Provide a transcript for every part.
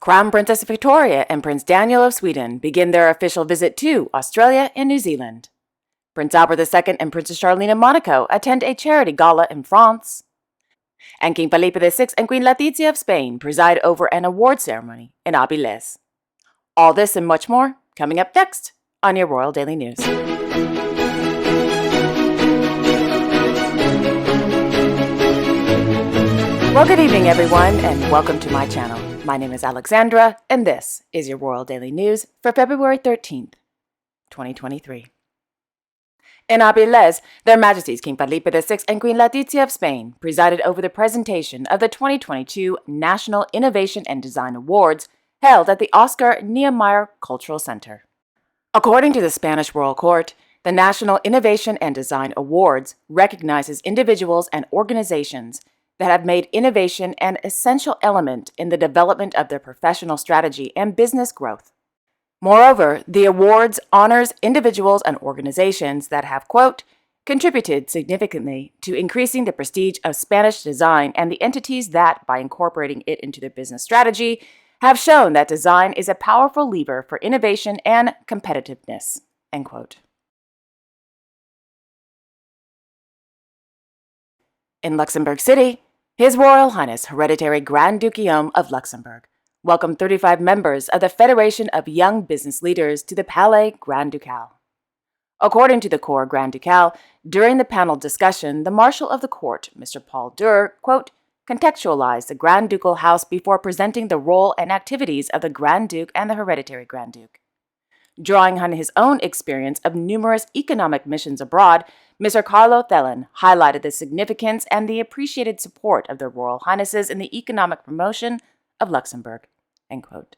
Crown Princess Victoria and Prince Daniel of Sweden begin their official visit to Australia and New Zealand. Prince Albert II and Princess Charlene of Monaco attend a charity gala in France. And King Felipe VI and Queen Letizia of Spain preside over an award ceremony in Avilés. All this and much more coming up next on your Royal Daily News. Well, good evening, everyone, and welcome to my channel. My name is Alexandra, and this is your Royal Daily News for February 13th, 2023. In Avilés, Their Majesties King Felipe VI and Queen Letizia of Spain presided over the presentation of the 2022 National Innovation and Design Awards held at the Oscar Niemeyer Cultural Center. According to the Spanish Royal Court, the National Innovation and Design Awards recognizes individuals and organizations that have made innovation an essential element in the development of their professional strategy and business growth. Moreover, the awards honors individuals and organizations that have, quote, contributed significantly to increasing the prestige of Spanish design and the entities that, by incorporating it into their business strategy, have shown that design is a powerful lever for innovation and competitiveness, end quote. In Luxembourg City, His Royal Highness Hereditary Grand Duke Guillaume of Luxembourg welcomed 35 members of the Federation of Young Business Leaders to the Palais Grand Ducal. According to the Cour Grand Ducal, during the panel discussion, the Marshal of the Court, Mr. Paul Durr, quote, contextualized the Grand Ducal House before presenting the role and activities of the Grand Duke and the Hereditary Grand Duke. Drawing on his own experience of numerous economic missions abroad, Mr. Carlo Thelen highlighted the significance and the appreciated support of their Royal Highnesses in the economic promotion of Luxembourg, end quote.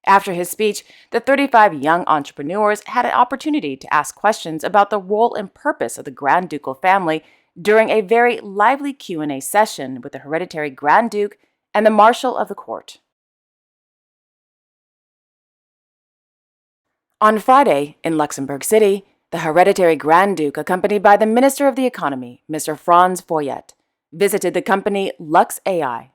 After his speech, the 35 young entrepreneurs had an opportunity to ask questions about the role and purpose of the Grand Ducal family during a very lively Q&A session with the Hereditary Grand Duke and the Marshal of the Court. On Friday, in Luxembourg City, the Hereditary Grand Duke, accompanied by the Minister of the Economy, Mr. Franz Foyet, visited the company Lux AI.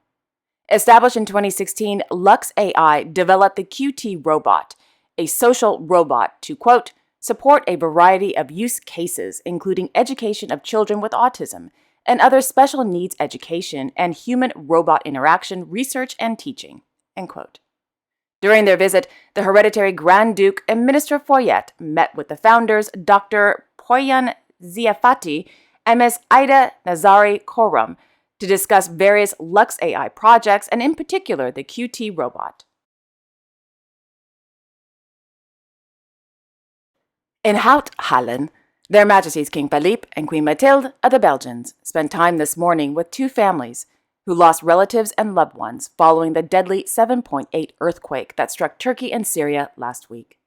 Established in 2016, Lux AI developed the QT robot, a social robot to, quote, support a variety of use cases, including education of children with autism and other special needs education and human-robot interaction research and teaching, end quote. During their visit, the Hereditary Grand Duke and Minister Foyet met with the founders, Dr. Poyan Ziafati and Ms. Ida Nazari Koram, to discuss various Lux AI projects and in particular the QT robot. In Hout-Hallen, Their Majesties King Philippe and Queen Mathilde of the Belgians spent time this morning with two families who lost relatives and loved ones following the deadly 7.8 earthquake that struck Turkey and Syria last week.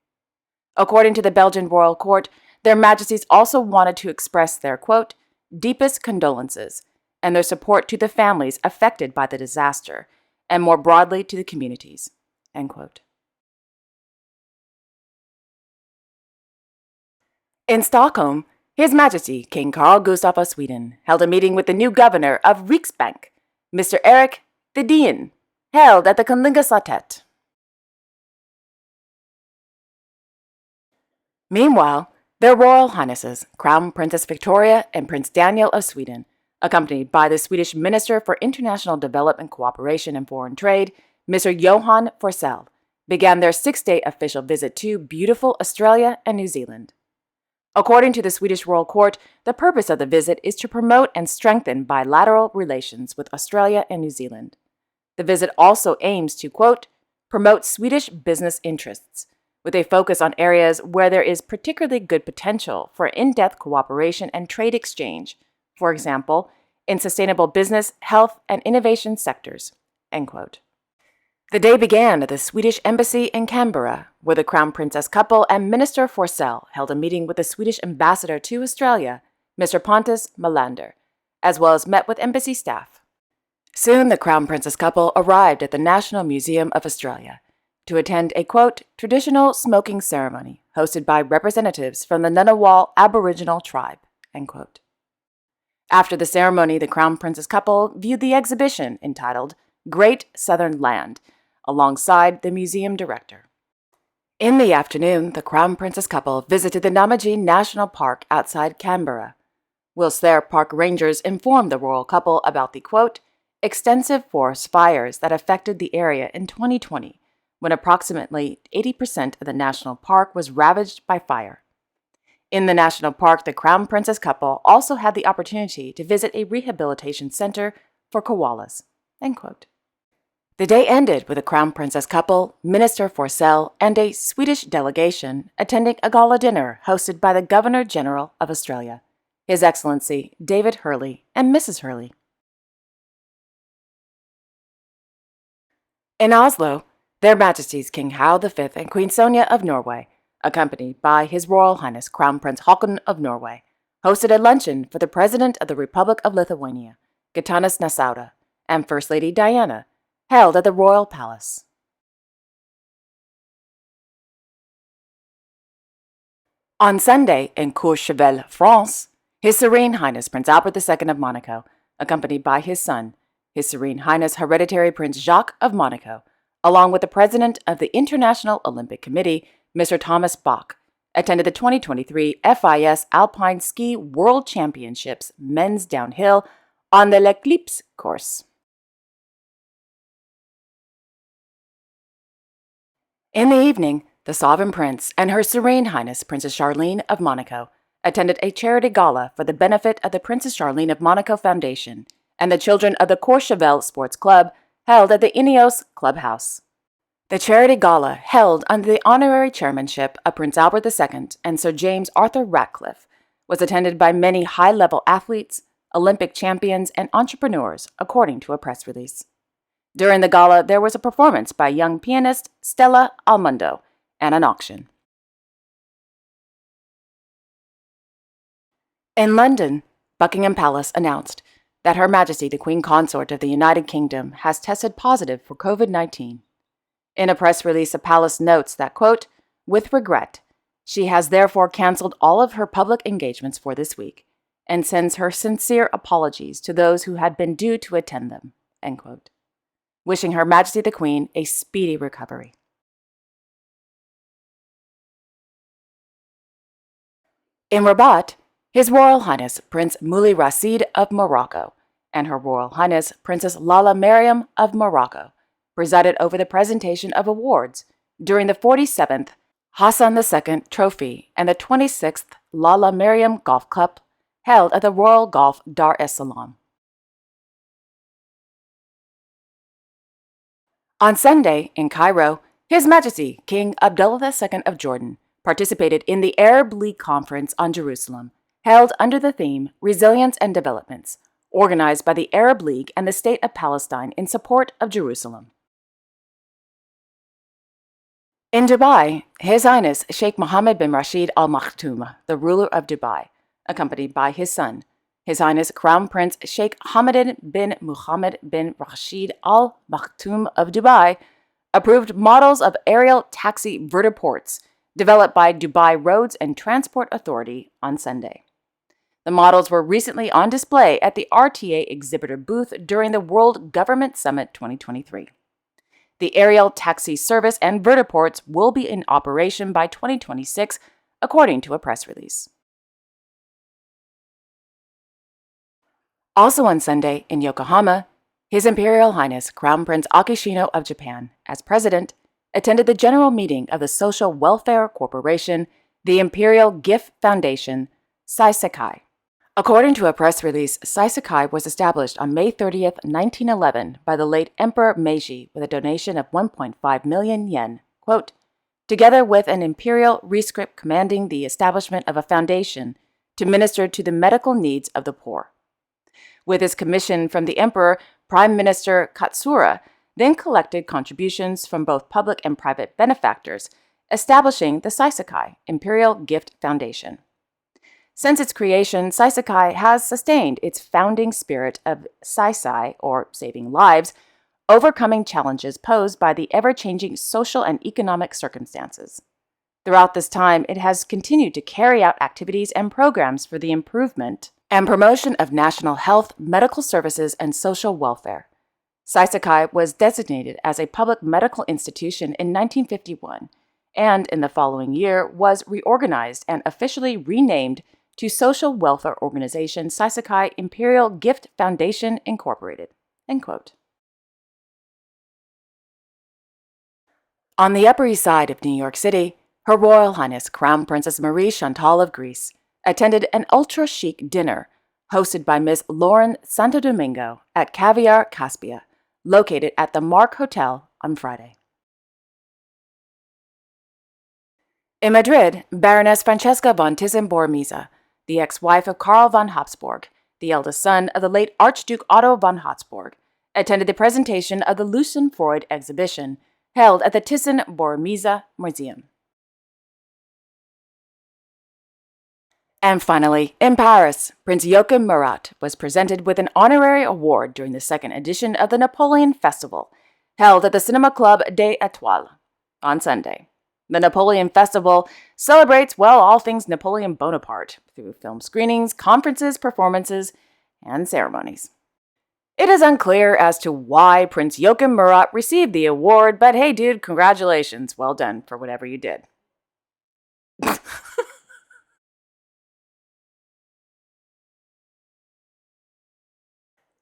According to the Belgian Royal Court, Their Majesties also wanted to express their, quote, deepest condolences and their support to the families affected by the disaster, and more broadly to the communities, end quote. In Stockholm, His Majesty King Carl Gustaf of Sweden held a meeting with the new governor of Riksbank, Mr. Erik Thedéen, held at the Kungliga Slottet. Meanwhile, their Royal Highnesses, Crown Princess Victoria and Prince Daniel of Sweden, accompanied by the Swedish Minister for International Development Cooperation and Foreign Trade, Mr. Johan Forsell, began their 6-day official visit to beautiful Australia and New Zealand. According to the Swedish Royal Court, the purpose of the visit is to promote and strengthen bilateral relations with Australia and New Zealand. The visit also aims to, quote, promote Swedish business interests, with a focus on areas where there is particularly good potential for in-depth cooperation and trade exchange, for example, in sustainable business, health, and innovation sectors, end quote. The day began at the Swedish Embassy in Canberra, where the Crown Princess couple and Minister Forsell held a meeting with the Swedish Ambassador to Australia, Mr. Pontus Melander, as well as met with embassy staff. Soon the Crown Princess couple arrived at the National Museum of Australia to attend a, quote, traditional smoking ceremony hosted by representatives from the Ngunnawal Aboriginal tribe, end quote. After the ceremony, the Crown Princess couple viewed the exhibition entitled Great Southern Land, alongside the museum director. In the afternoon, the Crown Princess couple visited the Namaji National Park outside Canberra. Whilst there, park rangers informed the royal couple about the, quote, extensive forest fires that affected the area in 2020, when approximately 80% of the national park was ravaged by fire. In the national park, the Crown Princess couple also had the opportunity to visit a rehabilitation center for koalas, end quote. The day ended with the Crown Princess couple, Minister Forsell, and a Swedish delegation attending a gala dinner hosted by the Governor-General of Australia, His Excellency David Hurley and Mrs. Hurley. In Oslo, Their Majesties King Harald V and Queen Sonja of Norway, accompanied by His Royal Highness Crown Prince Haakon of Norway, hosted a luncheon for the President of the Republic of Lithuania, Gitanas Nausėda, and First Lady Diana, held at the Royal Palace. On Sunday, in Courchevel, France, His Serene Highness Prince Albert II of Monaco, accompanied by his son, His Serene Highness Hereditary Prince Jacques of Monaco, along with the President of the International Olympic Committee, Mr. Thomas Bach, attended the 2023 FIS Alpine Ski World Championships Men's Downhill on the L'Eclipse course. In the evening, the Sovereign Prince and Her Serene Highness Princess Charlene of Monaco attended a charity gala for the benefit of the Princess Charlene of Monaco Foundation and the children of the Courchevel Sports Club held at the Ineos Clubhouse. The charity gala, held under the honorary chairmanship of Prince Albert II and Sir James Arthur Ratcliffe, was attended by many high-level athletes, Olympic champions, and entrepreneurs, according to a press release. During the gala, there was a performance by young pianist Stella Almondo and an auction. In London, Buckingham Palace announced that Her Majesty the Queen Consort of the United Kingdom has tested positive for COVID-19. In a press release, the palace notes that, quote, with regret, she has therefore cancelled all of her public engagements for this week and sends her sincere apologies to those who had been due to attend them, end quote. Wishing Her Majesty the Queen a speedy recovery. In Rabat, His Royal Highness Prince Moulay Rashid of Morocco and Her Royal Highness Princess Lalla Meryem of Morocco presided over the presentation of awards during the 47th Hassan II Trophy and the 26th Lalla Meryem Golf Cup held at the Royal Golf Dar Es-Salam. On Sunday, in Cairo, His Majesty King Abdullah II of Jordan participated in the Arab League Conference on Jerusalem, held under the theme Resilience and Developments, organized by the Arab League and the State of Palestine in support of Jerusalem. In Dubai, His Highness Sheikh Mohammed bin Rashid Al Maktoum, the ruler of Dubai, accompanied by his son, His Highness Crown Prince Sheikh Hamdan bin Mohammed bin Rashid Al Maktoum of Dubai, approved models of aerial taxi vertiports developed by Dubai Roads and Transport Authority on Sunday. The models were recently on display at the RTA exhibitor booth during the World Government Summit 2023. The aerial taxi service and vertiports will be in operation by 2026, according to a press release. Also on Sunday, in Yokohama, His Imperial Highness Crown Prince Akishino of Japan, as president, attended the general meeting of the Social Welfare Corporation, the Imperial Gift Foundation Saiseikai. According to a press release, Saiseikai was established on May 30th, 1911 by the late Emperor Meiji with a donation of 1.5 million yen, quote, together with an imperial rescript commanding the establishment of a foundation to minister to the medical needs of the poor. With his commission from the emperor, Prime Minister Katsura then collected contributions from both public and private benefactors, establishing the Saiseikai Imperial Gift Foundation. Since its creation, Saiseikai has sustained its founding spirit of Saisai, or saving lives, overcoming challenges posed by the ever-changing social and economic circumstances. Throughout this time, it has continued to carry out activities and programs for the improvement and promotion of national health, medical services, and social welfare. Saiseikai was designated as a public medical institution in 1951 and in the following year was reorganized and officially renamed to Social Welfare Organization Saiseikai Imperial Gift Foundation Incorporated. End quote. On the Upper East Side of New York City, Her Royal Highness Crown Princess Marie Chantal of Greece attended an ultra-chic dinner hosted by Miss Lauren Santo Domingo at Caviar Caspia, located at the Mark Hotel on Friday. In Madrid, Baroness Francesca von Thyssen-Bornemisza, the ex-wife of Karl von Habsburg, the eldest son of the late Archduke Otto von Habsburg, attended the presentation of the Lucian Freud exhibition held at the Thyssen-Bornemisza Museum. And finally, in Paris, Prince Joachim Murat was presented with an honorary award during the second edition of the Napoleon Festival, held at the Cinema Club des Étoiles on Sunday. The Napoleon Festival celebrates, all things Napoleon Bonaparte through film screenings, conferences, performances, and ceremonies. It is unclear as to why Prince Joachim Murat received the award, but hey dude, congratulations, well done for whatever you did.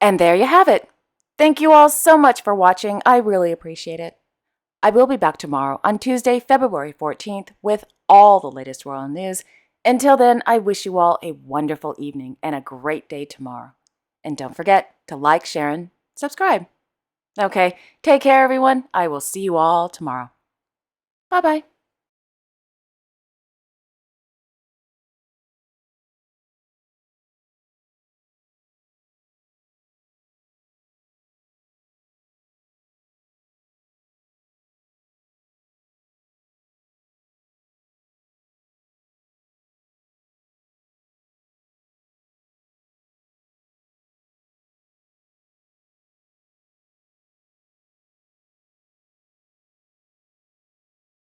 And there you have it. Thank you all so much for watching. I really appreciate it. I will be back tomorrow on Tuesday, February 14th with all the latest royal news. Until then, I wish you all a wonderful evening and a great day tomorrow. And don't forget to like, share, and subscribe. Okay, take care everyone. I will see you all tomorrow. Bye-bye.